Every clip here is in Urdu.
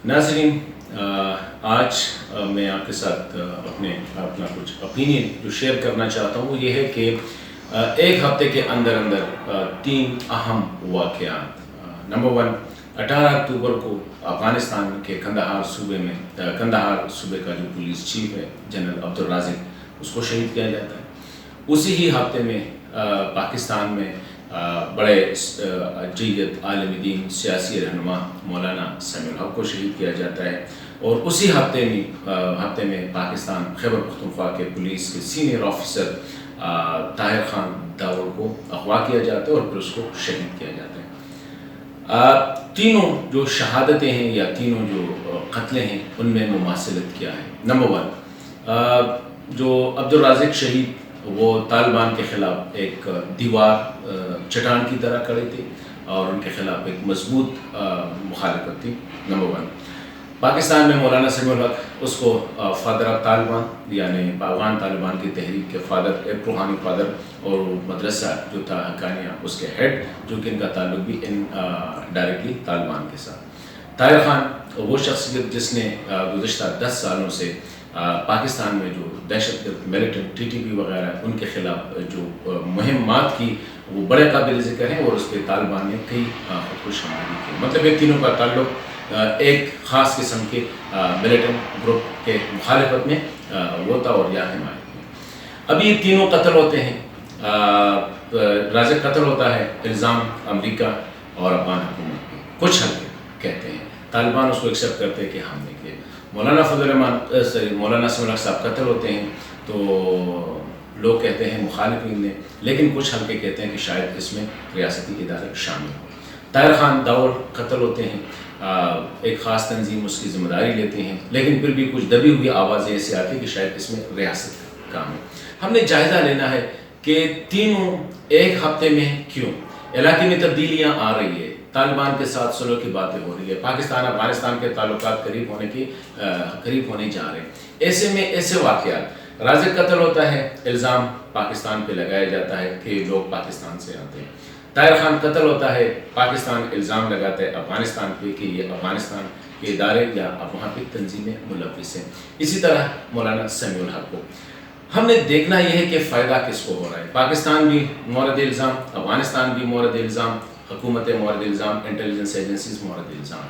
ناظرین، آج میں آپ کے ساتھ اپنا کچھ اوپینین جو شیئر کرنا چاہتا ہوں وہ یہ ہے کہ ایک ہفتے کے اندر 3 اہم واقعات۔ نمبر 1، 18 اکتوبر کو افغانستان کے کندہار صوبے کا جو پولیس چیف ہے جنرل عبدالرازق، اس کو شہید کیا جاتا ہے۔ اسی ہی ہفتے میں پاکستان میں بڑے جیت عالم دین سیاسی رہنما مولانا سمیع الحق کو شہید کیا جاتا ہے، اور اسی ہفتے میں پاکستان خیبر پختونخوا کے پولیس کے سینئر آفیسر طاہر خان داور کو اغوا کیا جاتا ہے اور پھر اس کو شہید کیا جاتا ہے۔ تینوں جو شہادتیں ہیں یا تینوں جو قتلیں ہیں ان میں مماثلت کیا ہے۔ نمبر 1، جو عبدالرازق شہید وہ طالبان کے خلاف ایک دیوار چٹان کی طرح کھڑے تھے اور ان کے خلاف ایک مضبوط مخالفت تھی۔ نمبر 1، پاکستان میں مولانا سمیع الحق، اس کو فادر آف طالبان یعنی افغان طالبان کی تحریک کے فادر، ایک روحانی فادر، اور مدرسہ جو تھا حقانیہ اس کے ہیڈ، جو کہ ان کا تعلق بھی ڈائریکٹلی طالبان کے ساتھ۔ طاہر خان وہ شخصیت جس نے گزشتہ 10 سالوں سے پاکستان میں جو دہشت گرد ملیٹنٹ ٹی ٹی پی وغیرہ ان کے خلاف جو مہمات کی وہ بڑے قابل ذکر ہیں، اور اس پہ طالبان نے کئی خودکش حملے کی۔ مطلب یہ تینوں کا تعلق ایک خاص قسم کے ملیٹنٹ گروپ کے مخالفت میں وہ تھا اور یا حمایت میں۔ اب یہ تینوں قتل ہوتے ہیں۔ رازق قتل ہوتا ہے الزام امریکہ اور افغان حکومت کے، کچھ حلقے کہتے ہیں، طالبان اس کو ایکسیپٹ کرتے ہیں کہ ہم نے کیا۔ مولانا سمیع الحق صاحب قتل ہوتے ہیں تو لوگ کہتے ہیں مخالفین نے، لیکن کچھ حلقے کہتے ہیں کہ شاید اس میں ریاستی ادارے شامل ہوں۔ طاہر خان داور قتل ہوتے ہیں، ایک خاص تنظیم اس کی ذمہ داری لیتے ہیں، لیکن پھر بھی کچھ دبی ہوئی آوازیں ایسی آتی ہیں کہ شاید اس میں ریاست کا کام ہے۔ ہم نے جائزہ لینا ہے کہ تینوں ایک ہفتے میں کیوں علاقے میں تبدیلیاں آ رہی ہے، طالبان کے ساتھ صلح کی باتیں ہو رہی ہے، پاکستان افغانستان کے تعلقات قریب ہونے جا رہے ہیں۔ ایسے میں ایسے واقعات، رازق قتل ہوتا ہے، الزام پاکستان پہ لگایا جاتا ہے کہ لوگ پاکستان سے آتے ہیں۔ طاہر خان قتل ہوتا ہے، پاکستان الزام لگاتا ہے افغانستان پہ کہ یہ افغانستان کے ادارے یا وہاں پہ تنظیمیں ملوث ہیں۔ اسی طرح مولانا سمیع الحق کو ہم نے دیکھنا یہ ہے کہ فائدہ کس کو ہو رہا ہے۔ پاکستان بھی مورد الزام، افغانستان بھی مورد الزام، حکومتیں مورد الزام، انٹیلیجنس ایجنسیز مورد الزام۔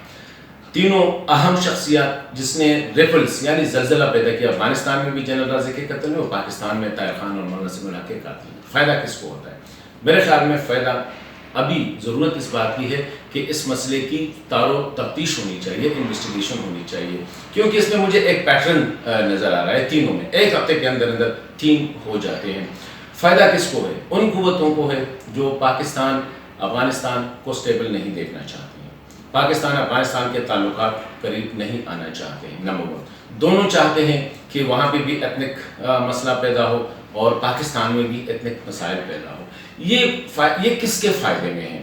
تینوں اہم شخصیات جس نے ریپلز یعنی زلزلہ پیدا کیا، افغانستان میں بھی جنرل رازق کے قتل میں اور پاکستان میں طاہر خان اور مولانا سمیع الحق کے قاتل میں۔ فائدہ کس کو ہوتا ہے؟ میرے خیال میں فائدہ ابھی ضرورت اس بات کی ہے کہ اس مسئلے کی تفتیش ہونی چاہیے، انویسٹیگیشن ہونی چاہیے، کیونکہ اس میں مجھے ایک پیٹرن نظر آ رہا ہے تینوں میں، ایک ہفتے کے اندر 3 ہو جاتے ہیں۔ فائدہ کس کو ہے؟ ان قوتوں کو ہے جو پاکستان افغانستان کو سٹیبل نہیں دیکھنا چاہتے ہیں، پاکستان افغانستان کے تعلقات قریب نہیں آنا چاہتے ہیں۔ نمبر 1، دونوں چاہتے ہیں کہ وہاں پہ بھی ایتھنک مسئلہ پیدا ہو اور پاکستان میں بھی ایتھنک مسائل پیدا ہو۔ یہ کس کے فائدے میں ہے؟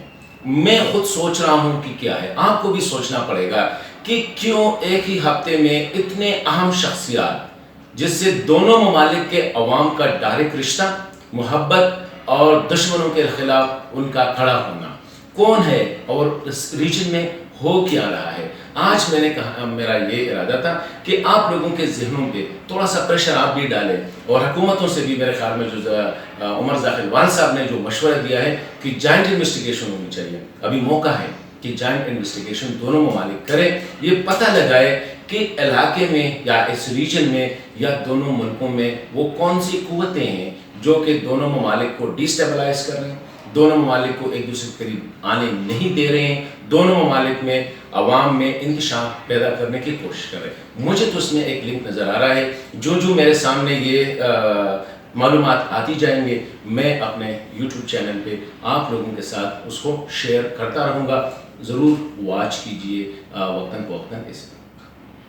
میں خود سوچ رہا ہوں کہ کیا ہے، آپ کو بھی سوچنا پڑے گا کہ کیوں ایک ہی ہفتے میں اتنے اہم شخصیات جس سے دونوں ممالک کے عوام کا ڈائریکٹ رشتہ، محبت اور دشمنوں کے خلاف ان کا کھڑا ہونا، کون ہے اور اس ریجن میں ہو کیا رہا ہے۔ آج میں نے کہا، میرا یہ ارادہ تھا کہ آپ لوگوں کے ذہنوں پہ تھوڑا سا پریشر آپ بھی ڈالیں، اور حکومتوں سے بھی میرے خیال میں جو عمر ذاکر وان صاحب نے جو مشورہ دیا ہے کہ جوائنٹ انویسٹیگیشن ہونی چاہیے، ابھی موقع ہے کہ جوائنٹ انویسٹیگیشن دونوں ممالک کریں، یہ پتہ لگائے کہ علاقے میں یا اس ریجن میں یا دونوں ملکوں میں وہ کون سی قوتیں ہیں جو کہ دونوں ممالک کو ڈیسٹیبلائز کر رہے ہیں، دونوں ممالک کو ایک دوسرے کے قریب آنے نہیں دے رہے ہیں، دونوں ممالک میں عوام میں انتشار پیدا کرنے کی کوشش کر رہے ہیں۔ مجھے تو اس میں ایک لنک نظر آ رہا ہے، جو میرے سامنے یہ معلومات آتی جائیں گے، میں اپنے یوٹیوب چینل پہ آپ لوگوں کے ساتھ اس کو شیئر کرتا رہوں گا۔ ضرور واچ کیجئے وقتاً فوقتاً اس